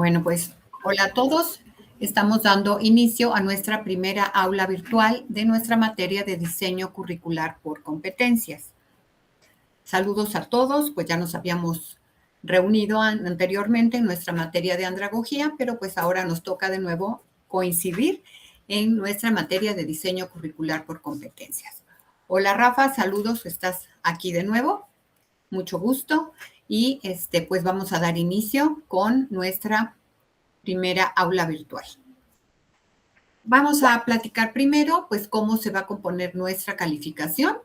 Bueno, pues hola a todos. Estamos dando inicio a nuestra primera aula virtual de nuestra materia de diseño curricular por competencias. Saludos a todos, pues ya nos habíamos reunido anteriormente en nuestra materia de andragogía, pero pues ahora nos toca de nuevo coincidir en nuestra materia de diseño curricular por competencias. Hola Rafa, saludos, estás aquí de nuevo. Mucho gusto. Y pues vamos a dar inicio con nuestra primera aula virtual. Vamos a platicar primero, pues, cómo se va a componer nuestra calificación,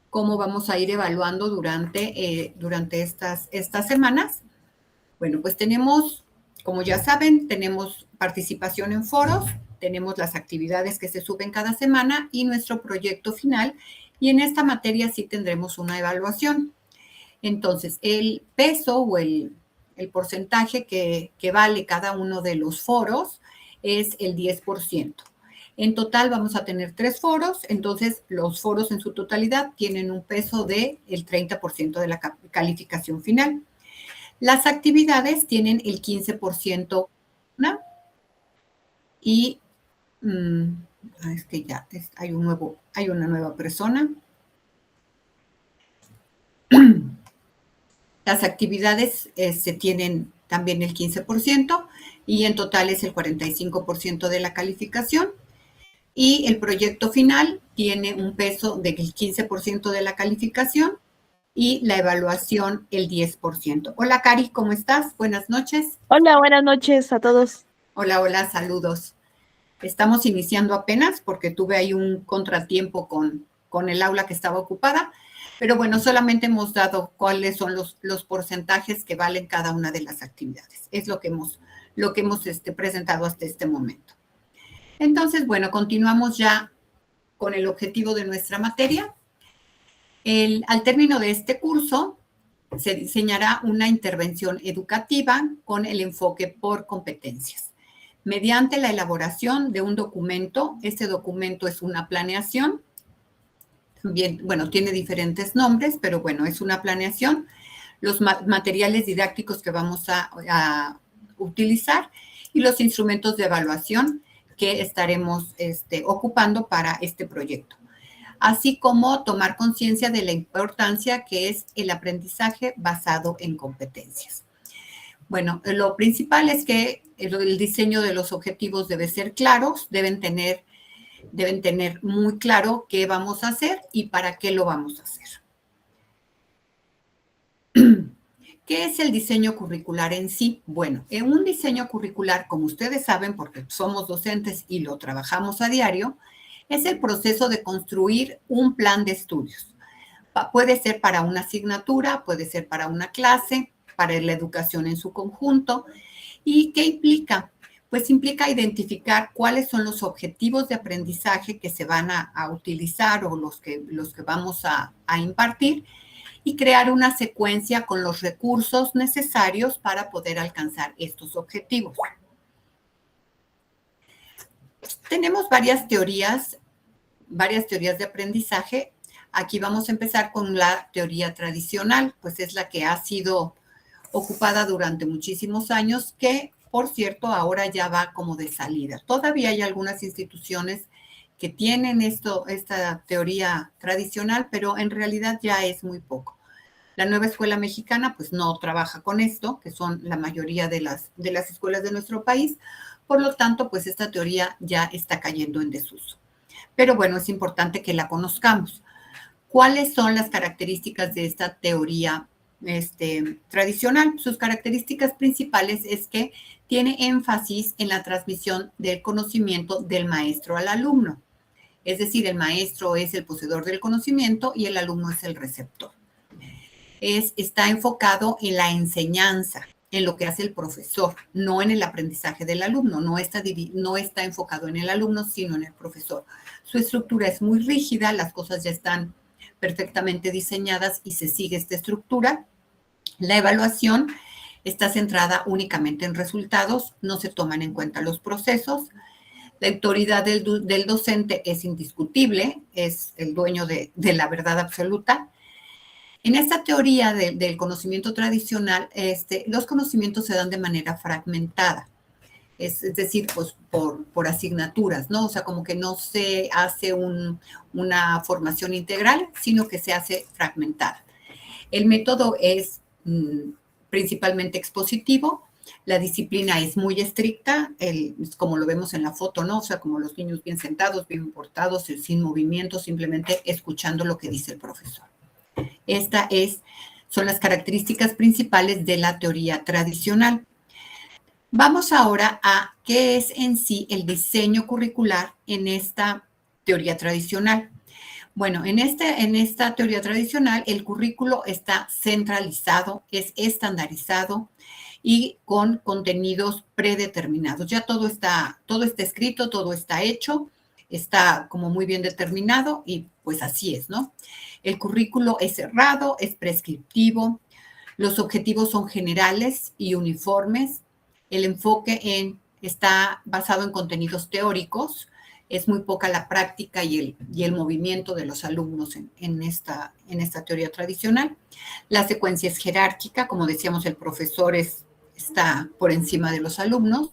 cómo vamos a ir evaluando durante estas semanas. Bueno, pues tenemos, como ya saben, tenemos participación en foros, tenemos las actividades que se suben cada semana y nuestro proyecto final, y en esta materia sí tendremos una evaluación. Entonces, el peso o el porcentaje que vale cada uno de los foros es el 10%. En total vamos a tener 3 foros, entonces los foros en su totalidad tienen un peso del 30% de la calificación final. Las actividades tienen el 15% y es que ya hay una nueva persona. Las actividades se tienen también el 15% y en total es el 45% de la calificación. Y el proyecto final tiene un peso del 15% de la calificación y la evaluación el 10%. Hola, Cari, ¿cómo estás? Buenas noches. Hola, buenas noches a todos. Hola, hola, saludos. Estamos iniciando apenas porque tuve ahí un contratiempo con el aula que estaba ocupada, pero bueno, solamente hemos dado cuáles son los porcentajes que valen cada una de las actividades. Es lo que hemos presentado hasta este momento. Entonces, bueno, continuamos ya con el objetivo de nuestra materia. Al término de este curso, se diseñará una intervención educativa con el enfoque por competencias. Mediante la elaboración de un documento, este documento es una planeación, también, bueno, tiene diferentes nombres, pero bueno, es una planeación, los materiales didácticos que vamos a utilizar y los instrumentos de evaluación que estaremos ocupando para este proyecto, así como tomar conciencia de la importancia que es el aprendizaje basado en competencias. Bueno, lo principal es que el diseño de los objetivos debe ser claros, deben tener muy claro qué vamos a hacer y para qué lo vamos a hacer. ¿Qué es el diseño curricular en sí? Bueno, en un diseño curricular, como ustedes saben, porque somos docentes y lo trabajamos a diario, es el proceso de construir un plan de estudios. Puede ser para una asignatura, puede ser para una clase, para la educación en su conjunto. ¿Y qué implica? Pues implica identificar cuáles son los objetivos de aprendizaje que se van a utilizar o los que vamos a impartir y crear una secuencia con los recursos necesarios para poder alcanzar estos objetivos. Tenemos varias teorías de aprendizaje. Aquí vamos a empezar con la teoría tradicional, pues es la que ha sido ocupada durante muchísimos años, que, por cierto, ahora ya va como de salida. Todavía hay algunas instituciones que tienen esta teoría tradicional, pero en realidad ya es muy poco. La nueva escuela mexicana, pues no trabaja con esto, que son la mayoría de las escuelas de nuestro país. Por lo tanto, pues esta teoría ya está cayendo en desuso. Pero bueno, es importante que la conozcamos. ¿Cuáles son las características de esta teoría tradicional? Sus características principales es que tiene énfasis en la transmisión del conocimiento del maestro al alumno. Es decir, el maestro es el poseedor del conocimiento y el alumno es el receptor. Está enfocado en la enseñanza, en lo que hace el profesor, no en el aprendizaje del alumno, no está enfocado en el alumno, sino en el profesor. Su estructura es muy rígida, las cosas ya están perfectamente diseñadas y se sigue esta estructura. La evaluación está centrada únicamente en resultados, no se toman en cuenta los procesos. La autoridad del docente es indiscutible, es el dueño de la verdad absoluta. En esta teoría del conocimiento tradicional, los conocimientos se dan de manera fragmentada. Es decir, pues por asignaturas, ¿no? O sea, como que no se hace una formación integral, sino que se hace fragmentada. El método es principalmente expositivo, la disciplina es muy estricta, como lo vemos en la foto, ¿no? O sea, como los niños bien sentados, bien portados, sin movimiento, simplemente escuchando lo que dice el profesor. Son las características principales de la teoría tradicional. Vamos ahora a qué es en sí el diseño curricular en esta teoría tradicional. Bueno, en esta teoría tradicional, el currículo está centralizado, es estandarizado y con contenidos predeterminados. Ya todo está escrito, todo está hecho, está como muy bien determinado y pues así es, ¿no? El currículo es cerrado, es prescriptivo, los objetivos son generales y uniformes, el enfoque está basado en contenidos teóricos, es muy poca la práctica y el movimiento de los alumnos en esta teoría tradicional. La secuencia es jerárquica, como decíamos, el profesor está por encima de los alumnos.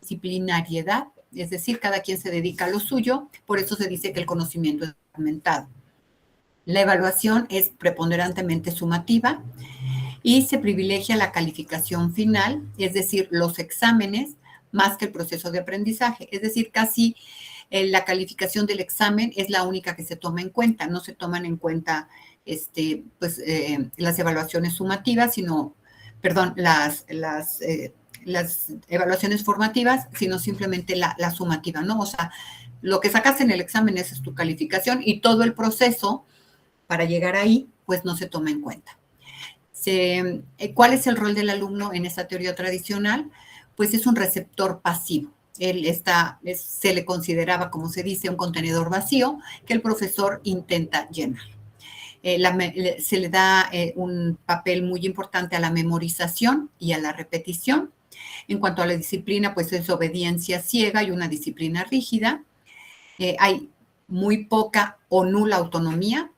Disciplinariedad, es decir, cada quien se dedica a lo suyo, por eso se dice que el conocimiento es fragmentado. La evaluación es preponderantemente sumativa y se privilegia la calificación final, es decir, los exámenes, más que el proceso de aprendizaje. Es decir, casi la calificación del examen es la única que se toma en cuenta. No se toman en cuenta las evaluaciones sumativas, sino, perdón, las evaluaciones formativas, sino simplemente la sumativa, ¿no? O sea, lo que sacas en el examen es tu calificación y todo el proceso para llegar ahí, pues no se toma en cuenta. ¿Cuál es el rol del alumno en esta teoría tradicional? Pues es un receptor pasivo. Se le consideraba, como se dice, un contenedor vacío que el profesor intenta llenar. Se le da un papel muy importante a la memorización y a la repetición. En cuanto a la disciplina, pues es obediencia ciega y una disciplina rígida. Hay muy poca o nula autonomía,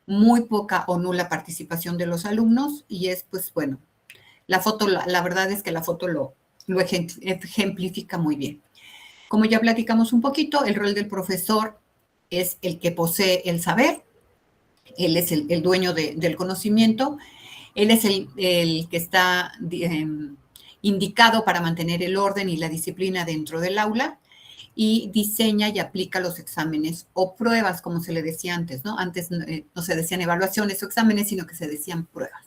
muy poca o nula participación de los alumnos y pues bueno, la foto, la verdad es que la foto lo ejemplifica muy bien. Como ya platicamos un poquito, el rol del profesor es el que posee el saber, él es el dueño del conocimiento, él es el que está indicado para mantener el orden y la disciplina dentro del aula y diseña y aplica los exámenes o pruebas, como se le decía antes, ¿no? Antes no se decían evaluaciones o exámenes, sino que se decían pruebas.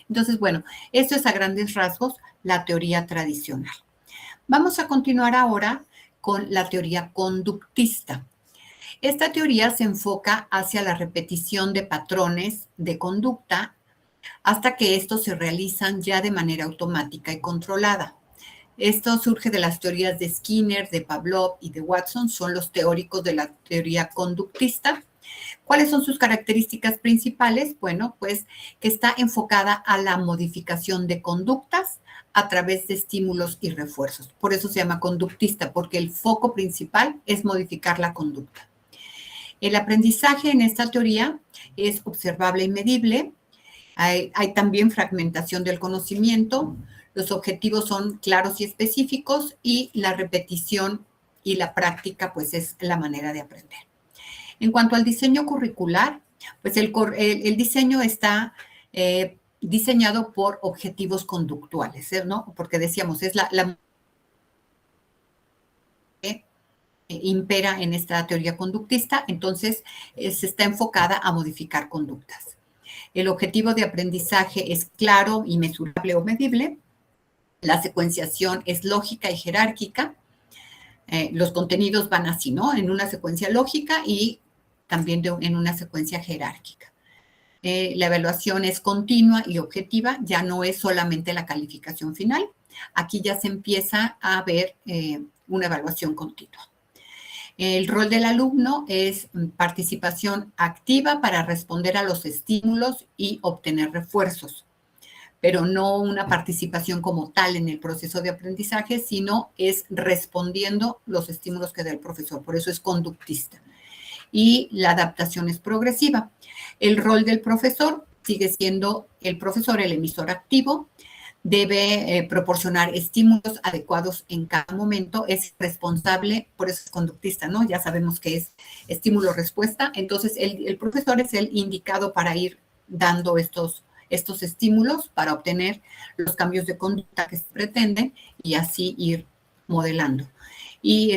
Entonces, bueno, esto es a grandes rasgos la teoría tradicional. Vamos a continuar ahora con la teoría conductista. Esta teoría se enfoca hacia la repetición de patrones de conducta hasta que estos se realizan ya de manera automática y controlada. Esto surge de las teorías de Skinner, de Pavlov y de Watson, son los teóricos de la teoría conductista. ¿Cuáles son sus características principales? Bueno, pues que está enfocada a la modificación de conductas a través de estímulos y refuerzos. Por eso se llama conductista, porque el foco principal es modificar la conducta. El aprendizaje en esta teoría es observable y medible. Hay también fragmentación del conocimiento. Los objetivos son claros y específicos y la repetición y la práctica, pues es la manera de aprender. En cuanto al diseño curricular, pues el diseño está diseñado por objetivos conductuales, ¿no? Porque decíamos, es la impera en esta teoría conductista, entonces se está enfocada a modificar conductas. El objetivo de aprendizaje es claro y mesurable o medible. La secuenciación es lógica y jerárquica. Los contenidos van así, ¿no? En una secuencia lógica y también en una secuencia jerárquica. La evaluación es continua y objetiva, ya no es solamente la calificación final. Aquí ya se empieza a ver una evaluación continua. El rol del alumno es participación activa para responder a los estímulos y obtener refuerzos, pero no una participación como tal en el proceso de aprendizaje, sino es respondiendo los estímulos que da el profesor, por eso es conductista. Y la adaptación es progresiva. El rol del profesor sigue siendo el profesor, el emisor activo, debe proporcionar estímulos adecuados en cada momento, es responsable, por eso es conductista, ¿no? Ya sabemos que es estímulo-respuesta, entonces el profesor es el indicado para ir dando estos estímulos para obtener los cambios de conducta que se pretenden y así ir modelando. Y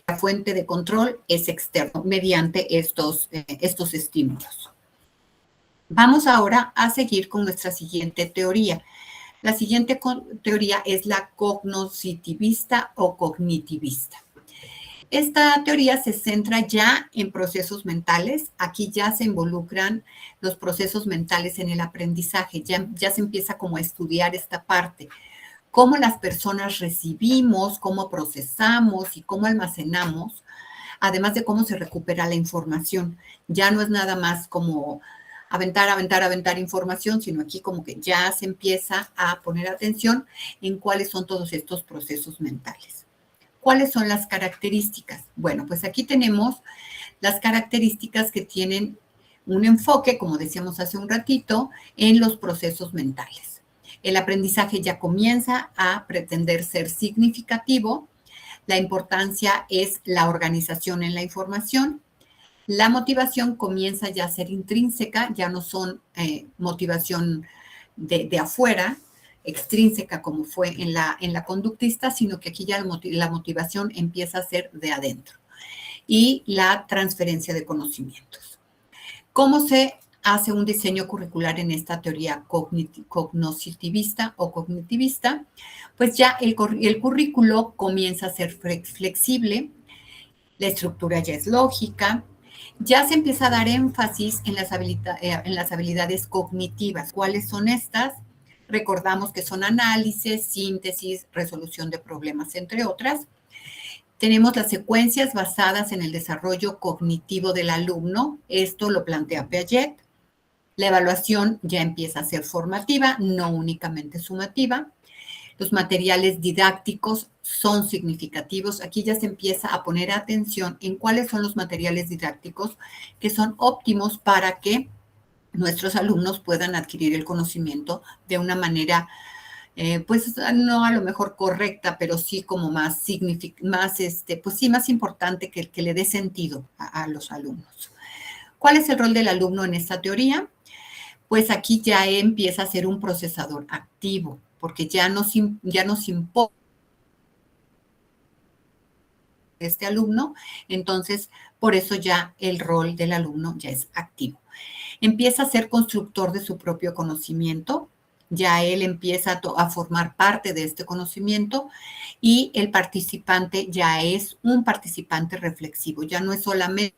la fuente de control es externo mediante estos estímulos. Vamos ahora a seguir con nuestra siguiente teoría. La siguiente teoría es la cognoscitivista o cognitivista. Esta teoría se centra ya en procesos mentales. Aquí ya se involucran los procesos mentales en el aprendizaje. Ya se empieza como a estudiar esta parte. Cómo las personas recibimos, cómo procesamos y cómo almacenamos, además de cómo se recupera la información. Ya no es nada más como aventar información, sino aquí como que ya se empieza a poner atención en cuáles son todos estos procesos mentales. ¿Cuáles son las características? Bueno, pues aquí tenemos las características que tienen un enfoque, como decíamos hace un ratito, en los procesos mentales. El aprendizaje ya comienza a pretender ser significativo. La importancia es la organización en la información. La motivación comienza ya a ser intrínseca, ya no son motivación de afuera, extrínseca como fue en la conductista, sino que aquí ya la motivación empieza a ser de adentro. Y la transferencia de conocimientos. ¿Cómo se hace un diseño curricular en esta teoría cognoscitivista o cognitivista? Pues ya el currículo comienza a ser flexible, la estructura ya es lógica, ya se empieza a dar énfasis en las habilidades cognitivas. ¿Cuáles son estas? Recordamos que son análisis, síntesis, resolución de problemas, entre otras. Tenemos las secuencias basadas en el desarrollo cognitivo del alumno. Esto lo plantea Piaget. La evaluación ya empieza a ser formativa, no únicamente sumativa. Los materiales didácticos son significativos. Aquí ya se empieza a poner atención en cuáles son los materiales didácticos que son óptimos para que nuestros alumnos puedan adquirir el conocimiento de una manera, pues no a lo mejor correcta, pero sí como más importante, que le dé sentido a los alumnos. ¿Cuál es el rol del alumno en esta teoría? Pues aquí ya empieza a ser un procesador activo, porque ya nos importa este alumno, entonces por eso ya el rol del alumno ya es activo. Empieza a ser constructor de su propio conocimiento, ya él empieza a formar parte de este conocimiento y el participante ya es un participante reflexivo, ya no es solamente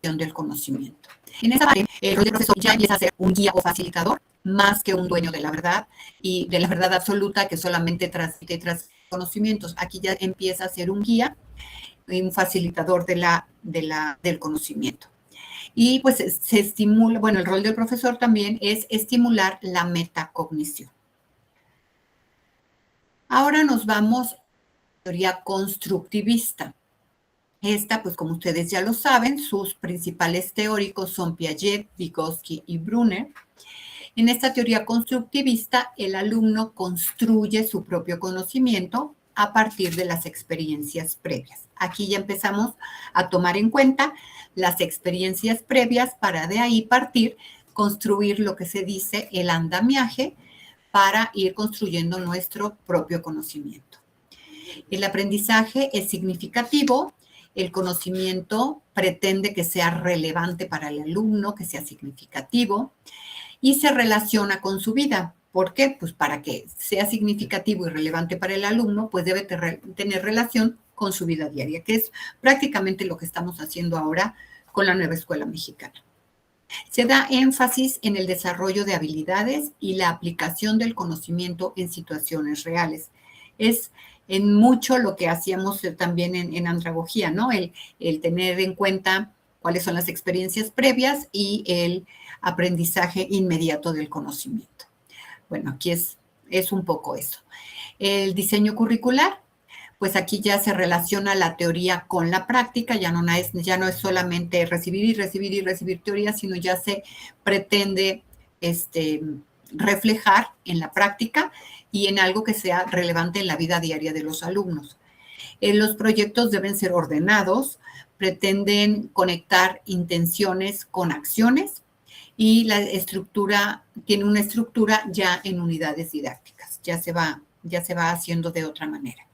del conocimiento. En esa parte, el rol del profesor ya empieza a ser un guía o facilitador, más que un dueño de la verdad y de la verdad absoluta que solamente transmite conocimientos. Aquí ya empieza a ser un guía y un facilitador del conocimiento. Y pues se estimula, bueno, el rol del profesor también es estimular la metacognición. Ahora nos vamos a la teoría constructivista. Esta, pues como ustedes ya lo saben, sus principales teóricos son Piaget, Vygotsky y Brunner. En esta teoría constructivista, el alumno construye su propio conocimiento a partir de las experiencias previas. Aquí ya empezamos a tomar en cuenta las experiencias previas para de ahí partir, construir lo que se dice el andamiaje para ir construyendo nuestro propio conocimiento. El aprendizaje es significativo. El conocimiento pretende que sea relevante para el alumno, que sea significativo y se relaciona con su vida. ¿Por qué? Pues para que sea significativo y relevante para el alumno, pues debe tener relación con su vida diaria, que es prácticamente lo que estamos haciendo ahora con la nueva escuela mexicana. Se da énfasis en el desarrollo de habilidades y la aplicación del conocimiento en situaciones reales. Es en mucho lo que hacíamos también en andragogía, ¿no? El tener en cuenta cuáles son las experiencias previas y el aprendizaje inmediato del conocimiento. Bueno, aquí es un poco eso. El diseño curricular, pues aquí ya se relaciona la teoría con la práctica, ya no es solamente recibir y recibir y recibir teoría, sino ya se pretende reflejar en la práctica y en algo que sea relevante en la vida diaria de los alumnos. Los proyectos deben ser ordenados, pretenden conectar intenciones con acciones y la estructura tiene una estructura ya en unidades didácticas, ya se va haciendo de otra manera.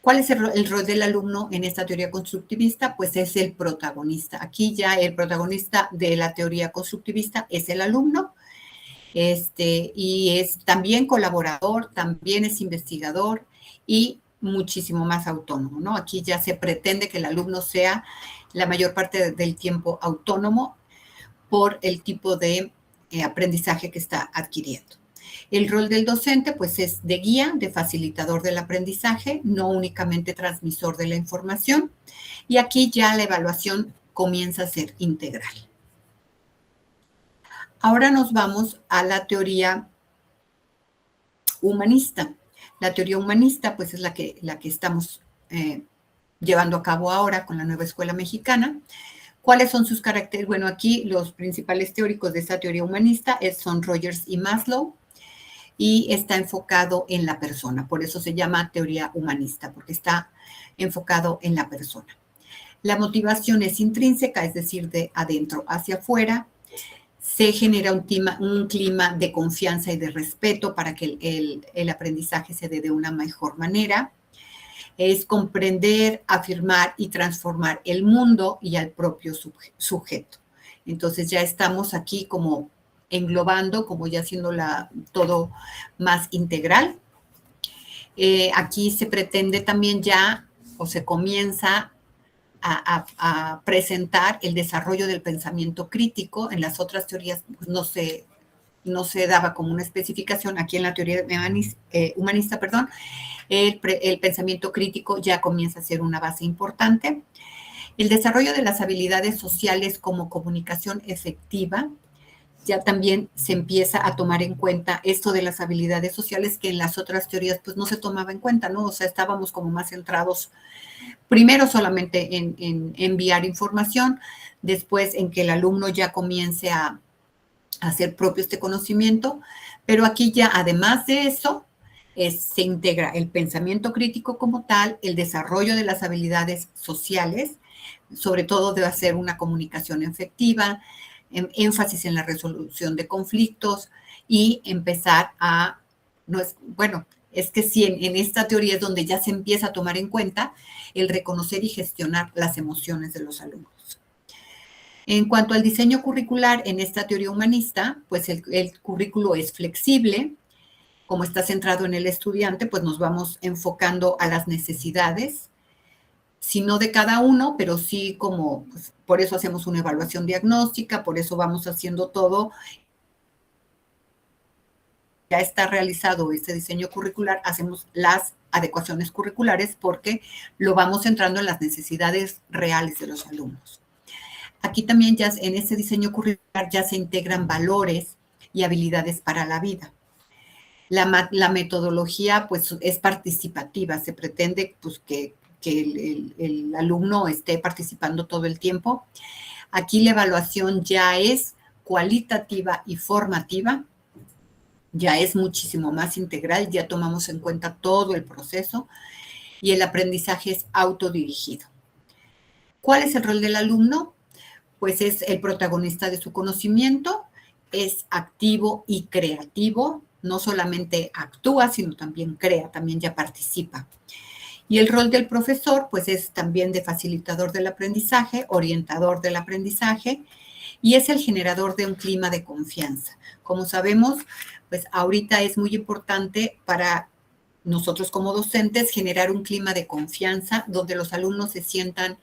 ¿Cuál es el rol del alumno en esta teoría constructivista? Pues es el protagonista. Aquí ya el protagonista de la teoría constructivista es el alumno, y es también colaborador, también es investigador y muchísimo más autónomo, ¿no? Aquí ya se pretende que el alumno sea la mayor parte del tiempo autónomo por el tipo de aprendizaje que está adquiriendo. El rol del docente, pues, es de guía, de facilitador del aprendizaje, no únicamente transmisor de la información. Y aquí ya la evaluación comienza a ser integral. Ahora nos vamos a la teoría humanista. La teoría humanista, pues, es la que estamos llevando a cabo ahora con la nueva escuela mexicana. ¿Cuáles son sus caracteres? Bueno, aquí los principales teóricos de esta teoría humanista son Rogers y Maslow, y está enfocado en la persona. Por eso se llama teoría humanista, porque está enfocado en la persona. La motivación es intrínseca, es decir, de adentro hacia afuera. Se genera un clima de confianza y de respeto para que el aprendizaje se dé de una mejor manera. Es comprender, afirmar y transformar el mundo y al propio sujeto. Entonces ya estamos aquí como englobando, como ya haciendo todo más integral. Aquí se pretende también ya, o se comienza a presentar el desarrollo del pensamiento crítico. En las otras teorías pues, no se daba como una especificación. Aquí en la teoría humanista, el pensamiento crítico ya comienza a ser una base importante. El desarrollo de las habilidades sociales como comunicación efectiva, ya también se empieza a tomar en cuenta esto de las habilidades sociales que en las otras teorías pues no se tomaba en cuenta, ¿no? O sea, estábamos como más centrados primero solamente en enviar información, después en que el alumno ya comience a hacer propio este conocimiento, pero aquí ya además de eso se integra el pensamiento crítico como tal, el desarrollo de las habilidades sociales, sobre todo de hacer una comunicación efectiva, énfasis en la resolución de conflictos y empezar es que sí, en esta teoría es donde ya se empieza a tomar en cuenta el reconocer y gestionar las emociones de los alumnos. En cuanto al diseño curricular en esta teoría humanista, pues el currículo es flexible, como está centrado en el estudiante, pues nos vamos enfocando a las necesidades, si no de cada uno, pero sí como, pues, por eso hacemos una evaluación diagnóstica, por eso vamos haciendo todo. Ya está realizado este diseño curricular, hacemos las adecuaciones curriculares porque lo vamos centrando en las necesidades reales de los alumnos. Aquí también ya en este diseño curricular ya se integran valores y habilidades para la vida. La metodología pues es participativa, se pretende pues que el alumno esté participando todo el tiempo. Aquí la evaluación ya es cualitativa y formativa, ya es muchísimo más integral, ya tomamos en cuenta todo el proceso y el aprendizaje es autodirigido. ¿Cuál es el rol del alumno? Pues es el protagonista de su conocimiento, es activo y creativo, no solamente actúa, sino también crea, también ya participa. Y el rol del profesor, pues es también de facilitador del aprendizaje, orientador del aprendizaje, y es el generador de un clima de confianza. Como sabemos, pues ahorita es muy importante para nosotros como docentes generar un clima de confianza donde los alumnos se sientan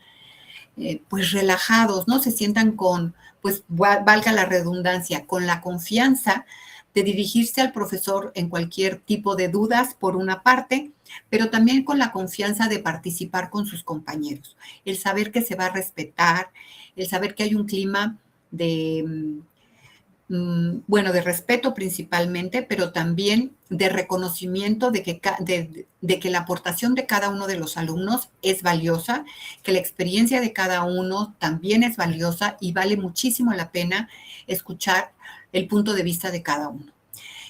pues relajados, ¿no? Se sientan con, pues valga la redundancia, con la confianza de dirigirse al profesor en cualquier tipo de dudas, por una parte, pero también con la confianza de participar con sus compañeros. El saber que se va a respetar, el saber que hay un clima bueno, de respeto principalmente, pero también de reconocimiento de que la aportación de cada uno de los alumnos es valiosa, que la experiencia de cada uno también es valiosa y vale muchísimo la pena escuchar el punto de vista de cada uno.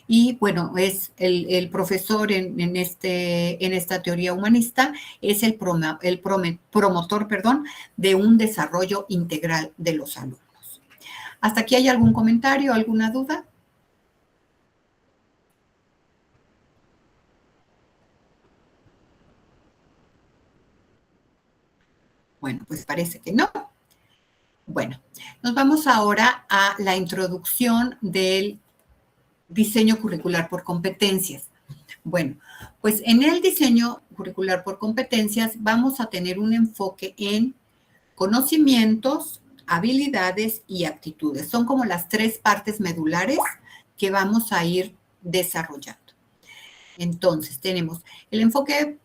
Y bueno, es el profesor en esta teoría humanista, es el promotor, de un desarrollo integral de los alumnos. ¿Hasta aquí hay algún comentario, alguna duda? Bueno, pues parece que no. Bueno, nos vamos ahora a la introducción del diseño curricular por competencias. Bueno, pues en el diseño curricular por competencias vamos a tener un enfoque en conocimientos, habilidades y actitudes. Son como las tres partes medulares que vamos a ir desarrollando. Entonces, tenemos el enfoque,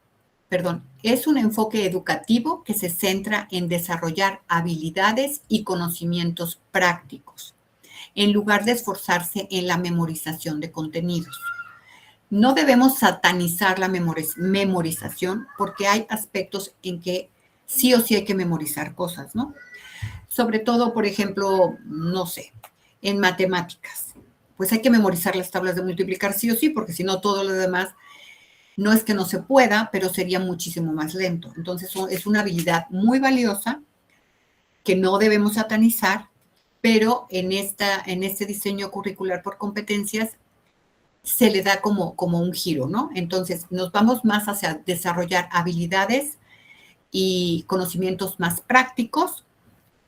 es un enfoque educativo que se centra en desarrollar habilidades y conocimientos prácticos, en lugar de esforzarse en la memorización de contenidos. No debemos satanizar la memorización porque hay aspectos en que sí o sí hay que memorizar cosas, ¿no? Sobre todo, por ejemplo, no sé, en matemáticas. Pues hay que memorizar las tablas de multiplicar sí o sí, porque si no todo lo demás no es que no se pueda, pero sería muchísimo más lento. Entonces es una habilidad muy valiosa que no debemos satanizar, pero en este diseño curricular por competencias se le da como un giro, ¿no? Entonces nos vamos más hacia desarrollar habilidades y conocimientos más prácticos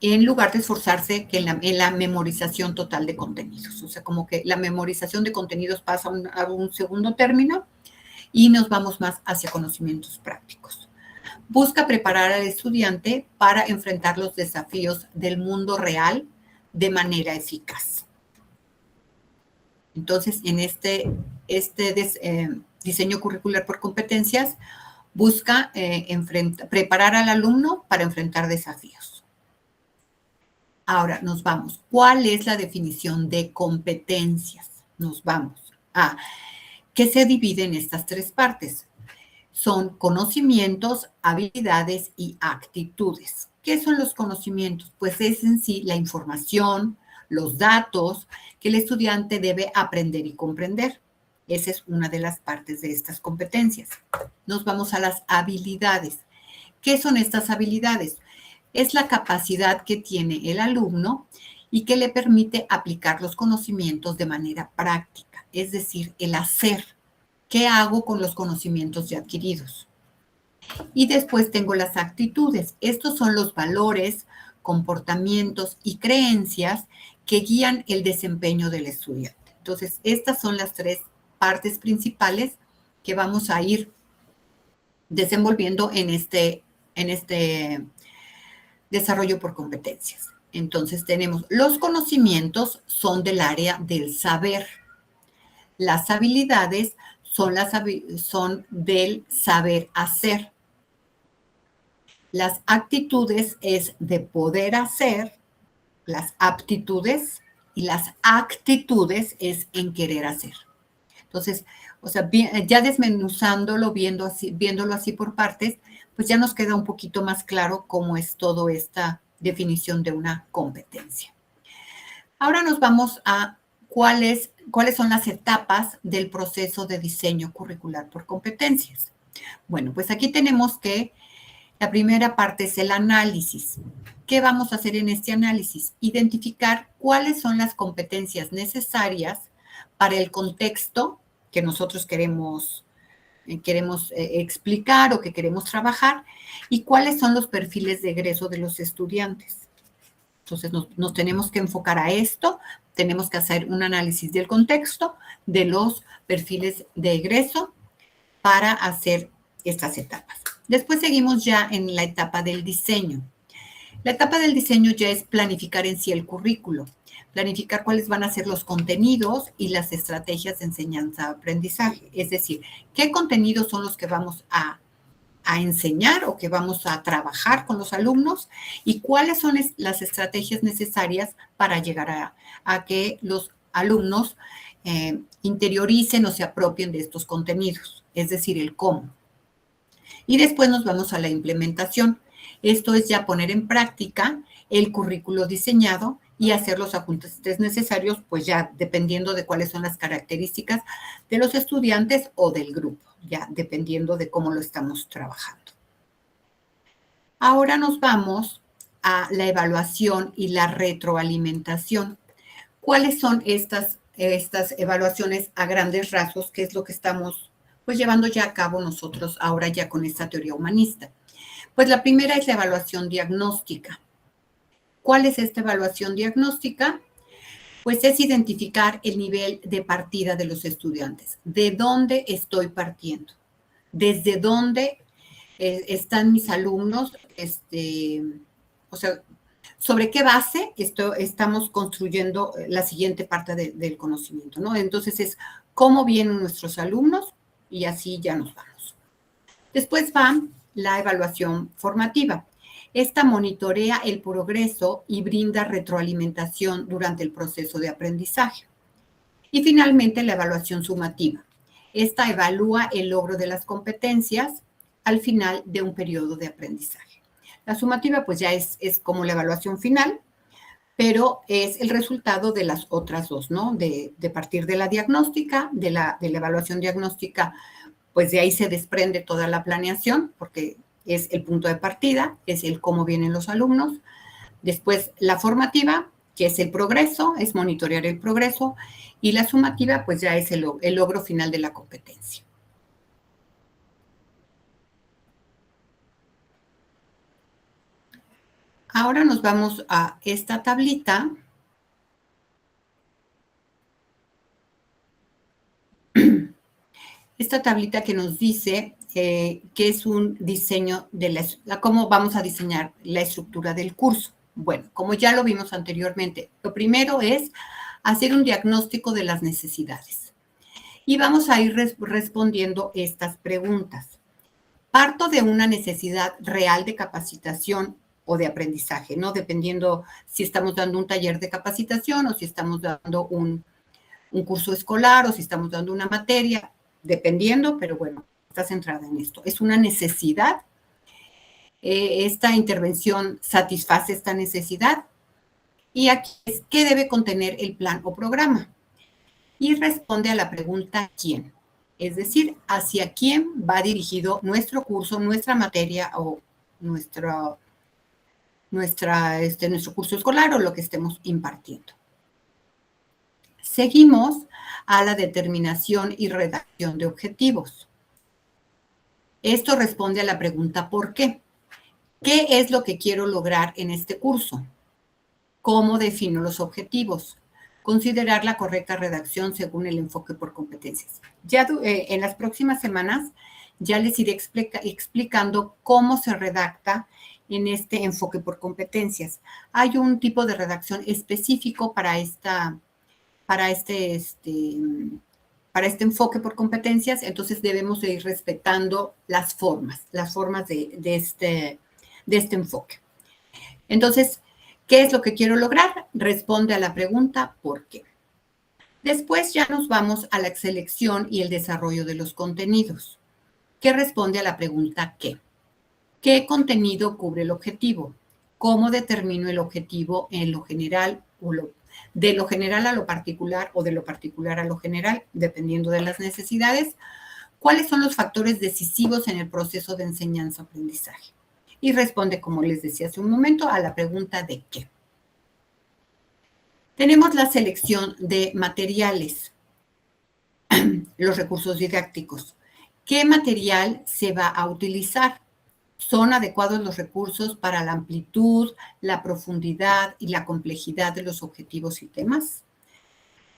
en lugar de esforzarse que en la memorización total de contenidos. O sea, como que la memorización de contenidos pasa a un segundo término y nos vamos más hacia conocimientos prácticos. Busca preparar al estudiante para enfrentar los desafíos del mundo real de manera eficaz. Entonces, en diseño curricular por competencias, busca preparar al alumno para enfrentar desafíos. Ahora nos vamos. ¿Cuál es la definición de competencias? Nos vamos a que se divide en estas tres partes. Son conocimientos, habilidades y actitudes. ¿Qué son los conocimientos? Pues es en sí la información, los datos que el estudiante debe aprender y comprender. Esa es una de las partes de estas competencias. Nos vamos a las habilidades. ¿Qué son estas habilidades? Es la capacidad que tiene el alumno y que le permite aplicar los conocimientos de manera práctica, es decir, el hacer. ¿Qué hago con los conocimientos ya adquiridos? Y después tengo las actitudes. Estos son los valores, comportamientos y creencias que guían el desempeño del estudiante. Entonces, estas son las tres partes principales que vamos a ir desenvolviendo en este desarrollo por competencias. Entonces, tenemos los conocimientos son del área del saber. Las habilidades son del saber hacer. Las actitudes es de poder hacer, las aptitudes, y las actitudes es en querer hacer. Entonces, o sea, ya desmenuzándolo, viéndolo así por partes, pues ya nos queda un poquito más claro cómo es toda esta definición de una competencia. Ahora nos vamos a cuáles son las etapas del proceso de diseño curricular por competencias. Bueno, pues aquí tenemos que la primera parte es el análisis. ¿Qué vamos a hacer en este análisis? Identificar cuáles son las competencias necesarias para el contexto que nosotros queremos explicar o que queremos trabajar y cuáles son los perfiles de egreso de los estudiantes. Entonces, nos tenemos que enfocar a esto, tenemos que hacer un análisis del contexto, de los perfiles de egreso para hacer estas etapas. Después seguimos ya en la etapa del diseño. La etapa del diseño ya es planificar en sí el currículo, planificar cuáles van a ser los contenidos y las estrategias de enseñanza-aprendizaje. Es decir, qué contenidos son los que vamos a a enseñar o qué vamos a trabajar con los alumnos y cuáles son las estrategias necesarias para llegar a que los alumnos interioricen o se apropien de estos contenidos, es decir, el cómo. Y después nos vamos a la implementación. Esto es ya poner en práctica el currículo diseñado y hacer los ajustes necesarios, pues ya dependiendo de cuáles son las características de los estudiantes o del grupo, ya dependiendo de cómo lo estamos trabajando. Ahora nos vamos a la evaluación y la retroalimentación. ¿Cuáles son estas evaluaciones a grandes rasgos? ¿Qué es lo que estamos pues llevando ya a cabo nosotros ahora ya con esta teoría humanista? Pues la primera es la evaluación diagnóstica. ¿Cuál es esta evaluación diagnóstica? Pues es identificar el nivel de partida de los estudiantes. ¿De dónde estoy partiendo? ¿Desde dónde están mis alumnos? O sea, ¿sobre qué base estamos construyendo la siguiente parte del conocimiento, ¿no? Entonces es cómo vienen nuestros alumnos y así ya nos vamos. Después va la evaluación formativa. Esta monitorea el progreso y brinda retroalimentación durante el proceso de aprendizaje. Y finalmente la evaluación sumativa. Esta evalúa el logro de las competencias al final de un periodo de aprendizaje. La sumativa pues ya es como la evaluación final, pero es el resultado de las otras dos, ¿no? De partir de la diagnóstica, de la evaluación diagnóstica, pues de ahí se desprende toda la planeación, porque es el punto de partida, es el cómo vienen los alumnos. Después la formativa, que es el progreso, es monitorear el progreso, y la sumativa pues ya es el logro final de la competencia. Ahora nos vamos a esta tablita. Esta tablita que nos dice que es un diseño de cómo vamos a diseñar la estructura del curso. Bueno, como ya lo vimos anteriormente, lo primero es hacer un diagnóstico de las necesidades. Y vamos a ir respondiendo estas preguntas. Parto de una necesidad real de capacitación o de aprendizaje, ¿no? Dependiendo si estamos dando un taller de capacitación o si estamos dando un curso escolar o si estamos dando una materia, dependiendo, pero bueno, está centrada en esto. Es una necesidad. Esta intervención satisface esta necesidad. Y aquí es qué debe contener el plan o programa. Y responde a la pregunta ¿quién? Es decir, hacia quién va dirigido nuestro curso, nuestra materia o nuestro curso escolar o lo que estemos impartiendo. Seguimos a la determinación y redacción de objetivos. Esto responde a la pregunta ¿por qué? ¿Qué es lo que quiero lograr en este curso? ¿Cómo defino los objetivos? Considerar la correcta redacción según el enfoque por competencias. Ya en las próximas semanas ya les iré explicando cómo se redacta en este enfoque por competencias. Hay un tipo de redacción específico para este enfoque por competencias, entonces debemos de ir respetando las formas de este enfoque. Entonces, ¿qué es lo que quiero lograr? Responde a la pregunta ¿por qué? Después ya nos vamos a la selección y el desarrollo de los contenidos, que responde a la pregunta ¿qué? ¿Qué contenido cubre el objetivo? ¿Cómo determino el objetivo en lo general o de lo general a lo particular o de lo particular a lo general, dependiendo de las necesidades? ¿Cuáles son los factores decisivos en el proceso de enseñanza-aprendizaje? Y responde, como les decía hace un momento, a la pregunta de qué. Tenemos la selección de materiales, los recursos didácticos. ¿Qué material se va a utilizar? ¿Son adecuados los recursos para la amplitud, la profundidad y la complejidad de los objetivos y temas?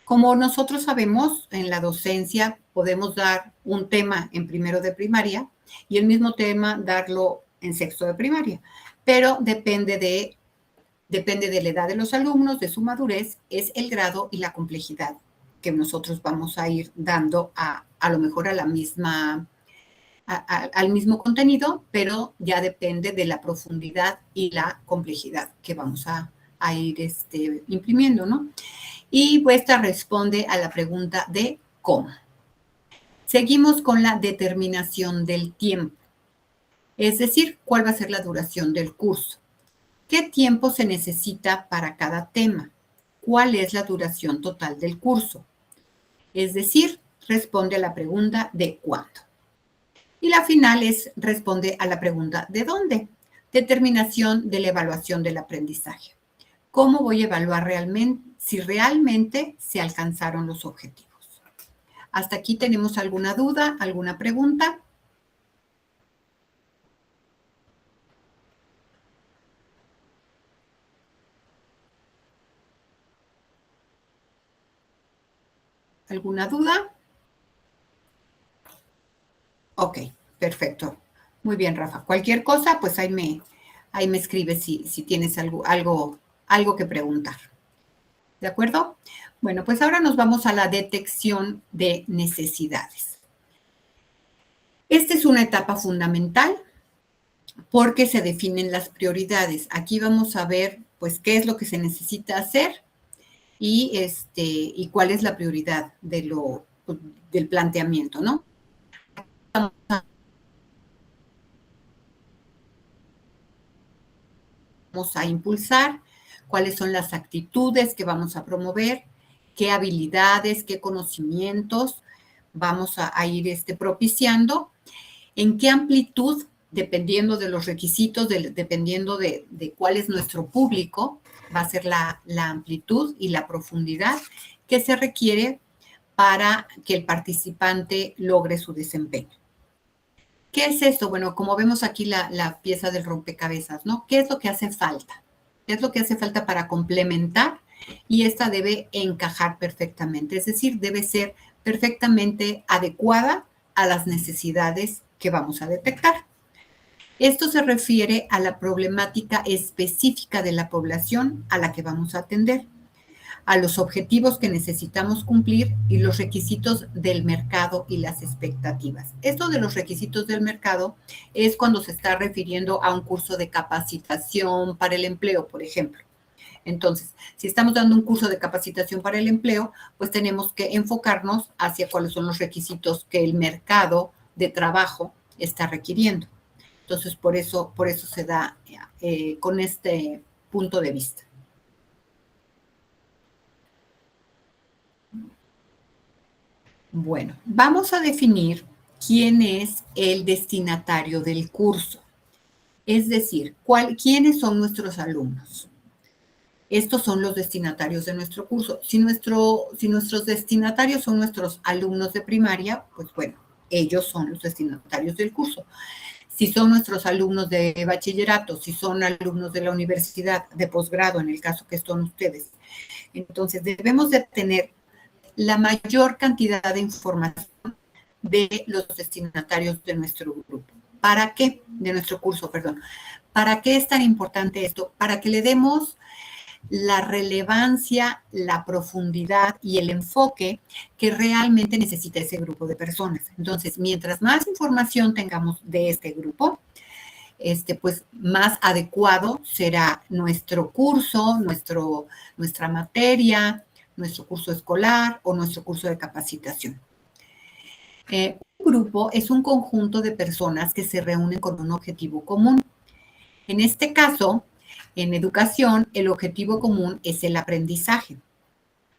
Como nosotros sabemos, en la docencia podemos dar un tema en primero de primaria y el mismo tema darlo en sexto de primaria, pero depende de la edad de los alumnos, de su madurez, es el grado y la complejidad que nosotros vamos a ir dando a lo mejor a la misma al mismo contenido, pero ya depende de la profundidad y la complejidad que vamos a ir imprimiendo, ¿no? Y pues esta responde a la pregunta de cómo. Seguimos con la determinación del tiempo, es decir, cuál va a ser la duración del curso. ¿Qué tiempo se necesita para cada tema? ¿Cuál es la duración total del curso? Es decir, responde a la pregunta de cuándo. Y la final responde a la pregunta ¿de dónde? Determinación de la evaluación del aprendizaje. ¿Cómo voy a evaluar realmente si realmente se alcanzaron los objetivos? ¿Hasta aquí tenemos alguna duda, alguna pregunta? ¿Alguna duda? Ok, perfecto. Muy bien, Rafa. Cualquier cosa, pues ahí me escribes si tienes algo que preguntar. ¿De acuerdo? Bueno, pues ahora nos vamos a la detección de necesidades. Esta es una etapa fundamental porque se definen las prioridades. Aquí vamos a ver, pues, qué es lo que se necesita hacer y cuál es la prioridad del planteamiento, ¿no? Vamos a impulsar, cuáles son las actitudes que vamos a promover, qué habilidades, qué conocimientos vamos a ir propiciando, en qué amplitud, dependiendo de los requisitos, dependiendo de cuál es nuestro público, va a ser la amplitud y la profundidad que se requiere para que el participante logre su desempeño. ¿Qué es esto? Bueno, como vemos aquí la pieza del rompecabezas, ¿no? ¿Qué es lo que hace falta? ¿Qué es lo que hace falta para complementar? Y esta debe encajar perfectamente, es decir, debe ser perfectamente adecuada a las necesidades que vamos a detectar. Esto se refiere a la problemática específica de la población a la que vamos a atender, a los objetivos que necesitamos cumplir y los requisitos del mercado y las expectativas. Esto de los requisitos del mercado es cuando se está refiriendo a un curso de capacitación para el empleo, por ejemplo. Entonces, si estamos dando un curso de capacitación para el empleo, pues tenemos que enfocarnos hacia cuáles son los requisitos que el mercado de trabajo está requiriendo. Entonces, por eso se da con este punto de vista. Bueno, vamos a definir quién es el destinatario del curso. Es decir, quiénes son nuestros alumnos. Estos son los destinatarios de nuestro curso. Si nuestros destinatarios son nuestros alumnos de primaria, pues bueno, ellos son los destinatarios del curso. Si son nuestros alumnos de bachillerato, si son alumnos de la universidad, de posgrado, en el caso que son ustedes. Entonces, debemos de tener la mayor cantidad de información de los destinatarios de nuestro grupo. ¿Para qué? De nuestro curso, perdón. ¿Para qué es tan importante esto? Para que le demos la relevancia, la profundidad y el enfoque que realmente necesita ese grupo de personas. Entonces, mientras más información tengamos de este grupo, pues más adecuado será nuestro curso, nuestra materia, nuestro curso escolar o nuestro curso de capacitación. Un grupo es un conjunto de personas que se reúnen con un objetivo común. En este caso, en educación, el objetivo común es el aprendizaje.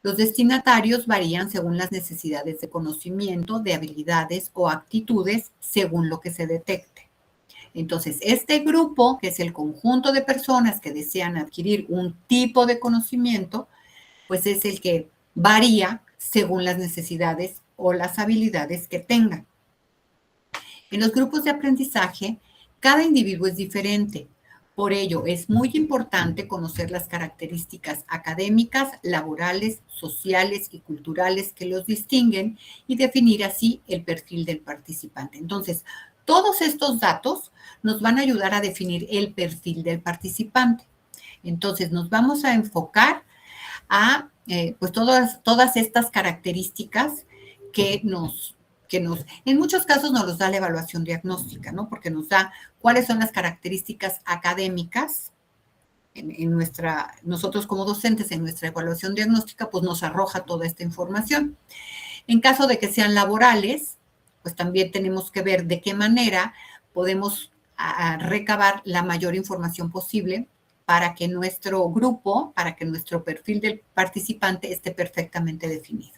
Los destinatarios varían según las necesidades de conocimiento, de habilidades o actitudes según lo que se detecte. Entonces, este grupo, que es el conjunto de personas que desean adquirir un tipo de conocimiento, pues es el que varía según las necesidades o las habilidades que tengan. En los grupos de aprendizaje, cada individuo es diferente. Por ello, es muy importante conocer las características académicas, laborales, sociales y culturales que los distinguen y definir así el perfil del participante. Entonces, todos estos datos nos van a ayudar a definir el perfil del participante. Entonces, nos vamos a enfocar a pues todas estas características que nos en muchos casos nos los da la evaluación diagnóstica, ¿no? Porque nos da cuáles son las características académicas nosotros como docentes en nuestra evaluación diagnóstica, pues nos arroja toda esta información. En caso de que sean laborales, pues también tenemos que ver de qué manera podemos recabar la mayor información posible para que nuestro grupo, para que nuestro perfil del participante esté perfectamente definido.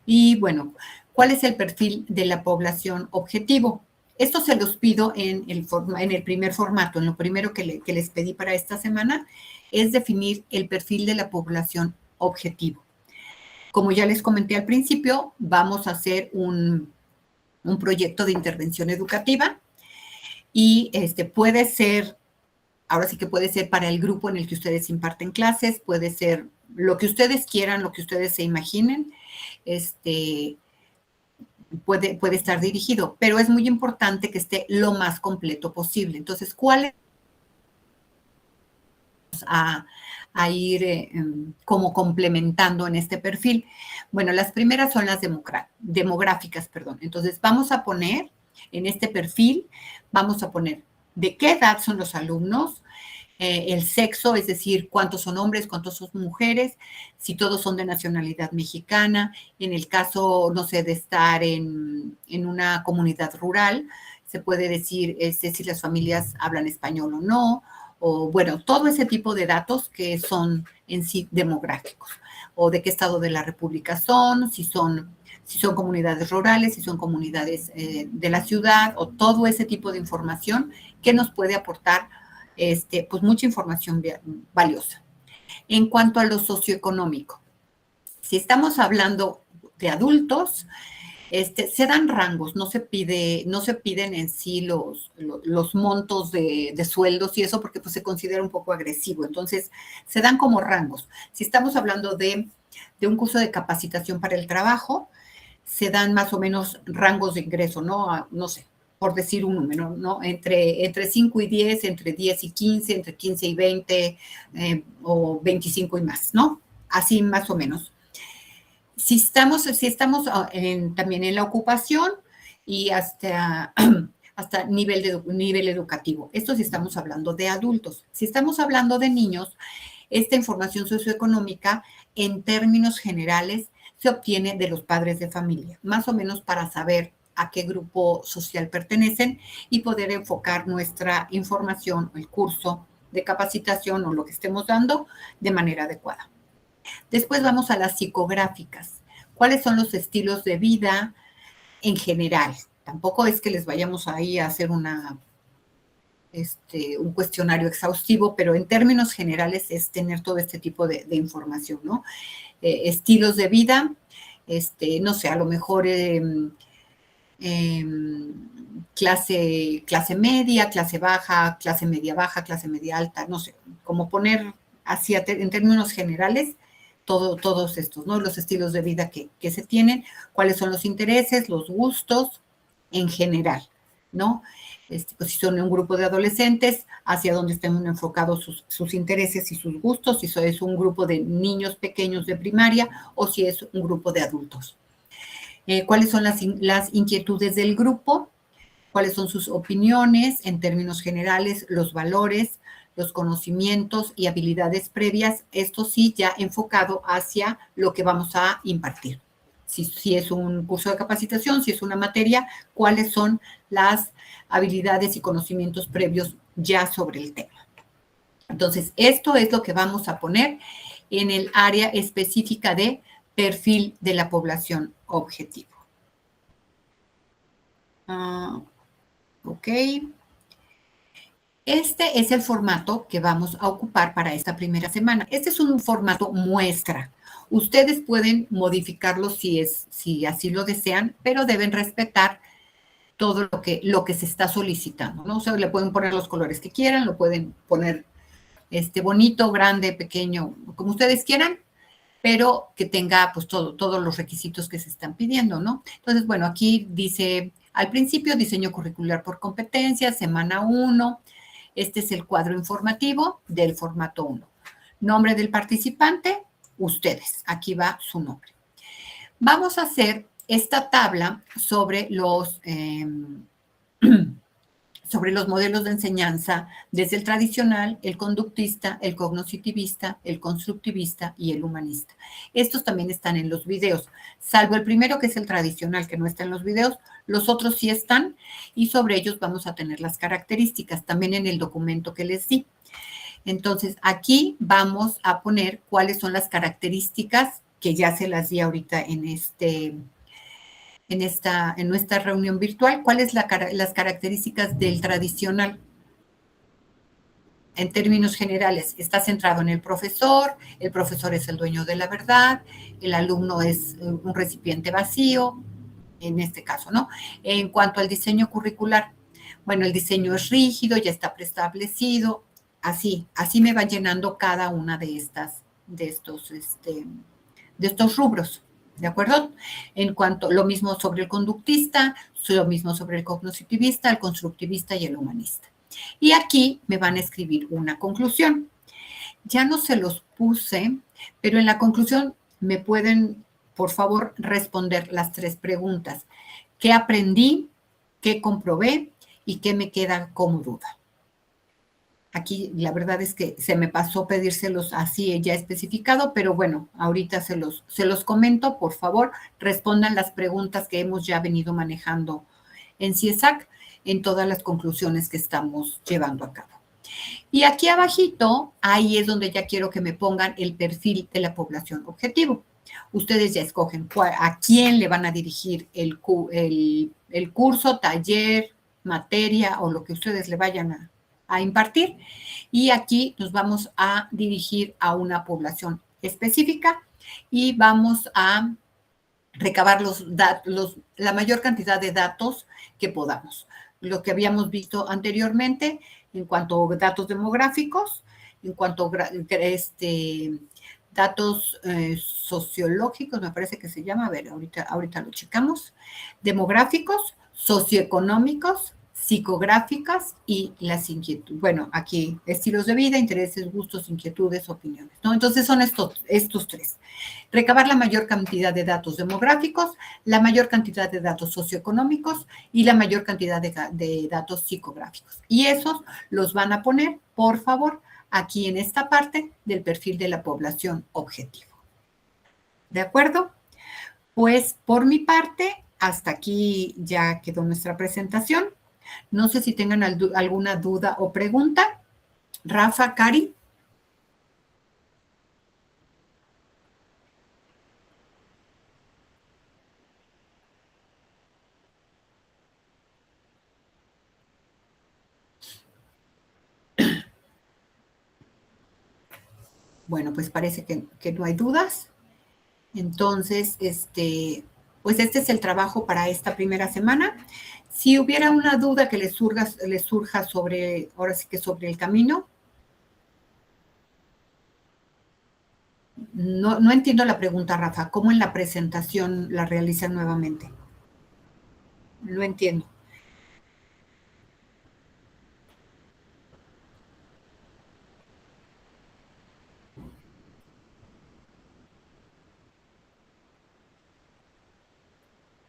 Y bueno, ¿cuál es el perfil de la población objetivo? Esto se los pido en el primer formato, en lo primero que les pedí para esta semana, es definir el perfil de la población objetivo. Como ya les comenté al principio, vamos a hacer un proyecto de intervención educativa y puede ser, ahora sí que puede ser para el grupo en el que ustedes imparten clases, puede ser lo que ustedes quieran, lo que ustedes se imaginen, puede estar dirigido, pero es muy importante que esté lo más completo posible. Entonces, ¿cuáles a ir como complementando en este perfil? Bueno, las primeras son las demográficas, perdón. Entonces, vamos a poner en este perfil, vamos a poner de qué edad son los alumnos, el sexo, es decir, cuántos son hombres, cuántos son mujeres, si todos son de nacionalidad mexicana, en el caso, no sé, de estar en una comunidad rural, se puede decir si las familias hablan español o no, o bueno, todo ese tipo de datos que son en sí demográficos, o de qué estado de la República son, si son comunidades rurales, si son comunidades de la ciudad, o todo ese tipo de información que nos puede aportar pues mucha información valiosa. En cuanto a lo socioeconómico, si estamos hablando de adultos, se dan rangos, no se piden en sí los montos de sueldos y eso porque pues se considera un poco agresivo. Entonces, se dan como rangos. Si estamos hablando de un curso de capacitación para el trabajo, se dan más o menos rangos de ingreso, ¿no? No sé, por decir un número, ¿no? Entre 5 y 10, entre 10 y 15, entre 15 y 20, o 25 y más, ¿no? Así más o menos. Si estamos también en la ocupación y hasta nivel educativo. Esto si estamos hablando de adultos. Si estamos hablando de niños, esta información socioeconómica, en términos generales, se obtiene de los padres de familia, más o menos para saber a qué grupo social pertenecen y poder enfocar nuestra información, el curso de capacitación o lo que estemos dando de manera adecuada. Después vamos a las psicográficas. ¿Cuáles son los estilos de vida en general? Tampoco es que les vayamos ahí a hacer un cuestionario exhaustivo, pero en términos generales es tener todo este tipo de información, ¿no? Estilos de vida, no sé, a lo mejor clase media, clase baja, clase media baja, clase media alta, no sé, como poner así en términos generales todos estos, ¿no? Los estilos de vida que se tienen, cuáles son los intereses, los gustos en general, ¿no? Pues si son un grupo de adolescentes, hacia dónde estén enfocados sus intereses y sus gustos, si es un grupo de niños pequeños de primaria o si es un grupo de adultos. ¿Cuáles son las inquietudes del grupo? ¿Cuáles son sus opiniones en términos generales, los valores, los conocimientos y habilidades previas? Esto sí ya enfocado hacia lo que vamos a impartir. Si es un curso de capacitación, si es una materia, ¿cuáles son las habilidades y conocimientos previos ya sobre el tema? Entonces, esto es lo que vamos a poner en el área específica de perfil de la población objetivo. Ok. Este es el formato que vamos a ocupar para esta primera semana. Este es un formato muestra. Ustedes pueden modificarlo si así lo desean, pero deben respetar todo lo que se está solicitando, ¿no? O sea, le pueden poner los colores que quieran, lo pueden poner bonito, grande, pequeño, como ustedes quieran, pero que tenga pues todos los requisitos que se están pidiendo, ¿no? Entonces, bueno, aquí dice al principio diseño curricular por competencias, semana 1. Este es el cuadro informativo del formato 1. Nombre del participante, ustedes. Aquí va su nombre. Vamos a hacer esta tabla sobre sobre los modelos de enseñanza desde el tradicional, el conductista, el cognoscitivista, el constructivista y el humanista. Estos también están en los videos, salvo el primero que es el tradicional, que no está en los videos, los otros sí están y sobre ellos vamos a tener las características también en el documento que les di. Entonces, aquí vamos a poner cuáles son las características que ya se las di ahorita en nuestra reunión virtual. ¿Cuáles son las características del tradicional? En términos generales, está centrado en el profesor es el dueño de la verdad, el alumno es un recipiente vacío, en este caso, ¿no? En cuanto al diseño curricular, bueno, el diseño es rígido, ya está preestablecido, así me va llenando cada una de estos rubros. ¿De acuerdo? En cuanto, lo mismo sobre el conductista, lo mismo sobre el cognoscitivista, el constructivista y el humanista. Y aquí me van a escribir una conclusión. Ya no se los puse, pero en la conclusión me pueden, por favor, responder las 3 preguntas. ¿Qué aprendí? ¿Qué comprobé? ¿Y qué me queda como duda? Aquí la verdad es que se me pasó pedírselos así ya especificado, pero bueno, ahorita se los comento, por favor, respondan las preguntas que hemos ya venido manejando en CIESAC en todas las conclusiones que estamos llevando a cabo. Y aquí abajito, ahí es donde ya quiero que me pongan el perfil de la población objetivo. Ustedes ya escogen a quién le van a dirigir el curso, taller, materia o lo que ustedes le vayan a impartir. Y aquí nos vamos a dirigir a una población específica y vamos a recabar la mayor cantidad de datos que podamos. Lo que habíamos visto anteriormente en cuanto a datos demográficos, en cuanto a datos sociológicos, me parece que se llama, a ver, ahorita lo checamos, demográficos, socioeconómicos, psicográficas y las inquietudes. Bueno, aquí estilos de vida, intereses, gustos, inquietudes, opiniones, ¿no? Entonces son estos 3. Recabar la mayor cantidad de datos demográficos, la mayor cantidad de datos socioeconómicos y la mayor cantidad de datos psicográficos. Y esos los van a poner, por favor, aquí en esta parte del perfil de la población objetivo. ¿De acuerdo? Pues por mi parte, hasta aquí ya quedó nuestra presentación. No sé si tengan alguna duda o pregunta. Rafa, Cari. Bueno, pues parece que no hay dudas. Entonces, pues este es el trabajo para esta primera semana. Si hubiera una duda que les surja sobre, ahora sí que sobre el camino. No entiendo la pregunta, Rafa. ¿Cómo en la presentación la realizan nuevamente? No entiendo.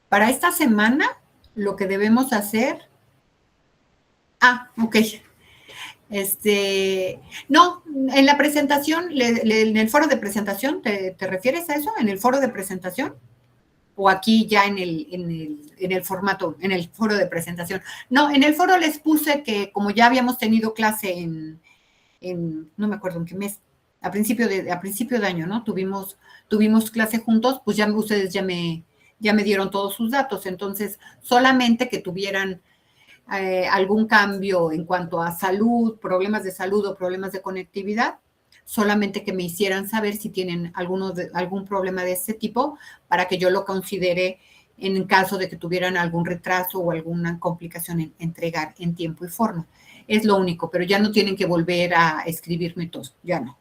Para esta semana, lo que debemos hacer... ok. No, en la presentación, en el foro de presentación, ¿te refieres a eso? ¿En el foro de presentación? ¿O aquí ya en el formato, en el foro de presentación? No, en el foro les puse que como ya habíamos tenido clase no me acuerdo en qué mes, a principio de año, ¿no? Tuvimos clase juntos, pues ya ustedes ya me dieron todos sus datos, entonces solamente que tuvieran algún cambio en cuanto a salud, problemas de salud o problemas de conectividad, solamente que me hicieran saber si tienen algún problema de este tipo para que yo lo considere en caso de que tuvieran algún retraso o alguna complicación en entregar en tiempo y forma. Es lo único, pero ya no tienen que volver a escribirme todo, ya no.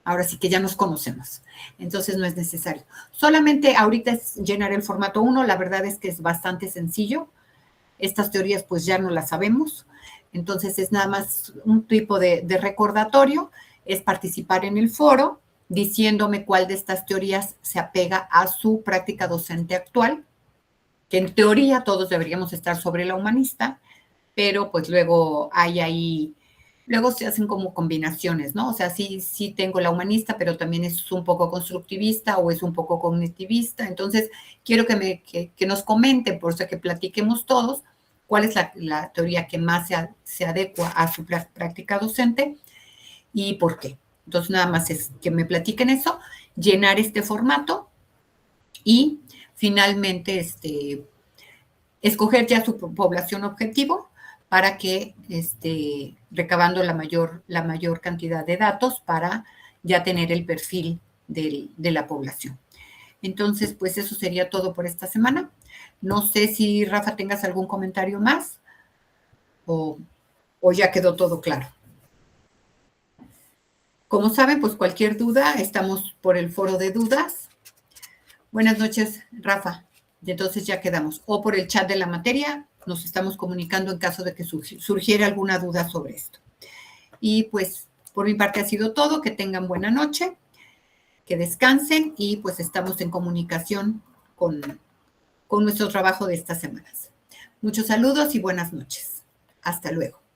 Ahora sí que ya nos conocemos, entonces no es necesario. Solamente ahorita es llenar el formato 1, la verdad es que es bastante sencillo. Estas teorías pues ya no las sabemos, entonces es nada más un tipo de recordatorio, es participar en el foro diciéndome cuál de estas teorías se apega a su práctica docente actual, que en teoría todos deberíamos estar sobre la humanista, pero pues luego hay ahí, luego se hacen como combinaciones, ¿no? O sea, sí tengo la humanista, pero también es un poco constructivista o es un poco cognitivista. Entonces, quiero que nos comenten, por eso que platiquemos todos, cuál es la teoría que más se adecua a su práctica docente y por qué. Entonces, nada más es que me platiquen eso, llenar este formato y finalmente escoger ya su población objetivo para que recabando la mayor cantidad de datos para ya tener el perfil de la población. Entonces, pues eso sería todo por esta semana. No sé si, Rafa, tengas algún comentario más o ya quedó todo claro. Como saben, pues cualquier duda, estamos por el foro de dudas. Buenas noches, Rafa. Y entonces ya quedamos. O por el chat de la materia, nos estamos comunicando en caso de que surgiera alguna duda sobre esto. Y pues, por mi parte ha sido todo. Que tengan buena noche, que descansen y pues estamos en comunicación con nuestro trabajo de estas semanas. Muchos saludos y buenas noches. Hasta luego.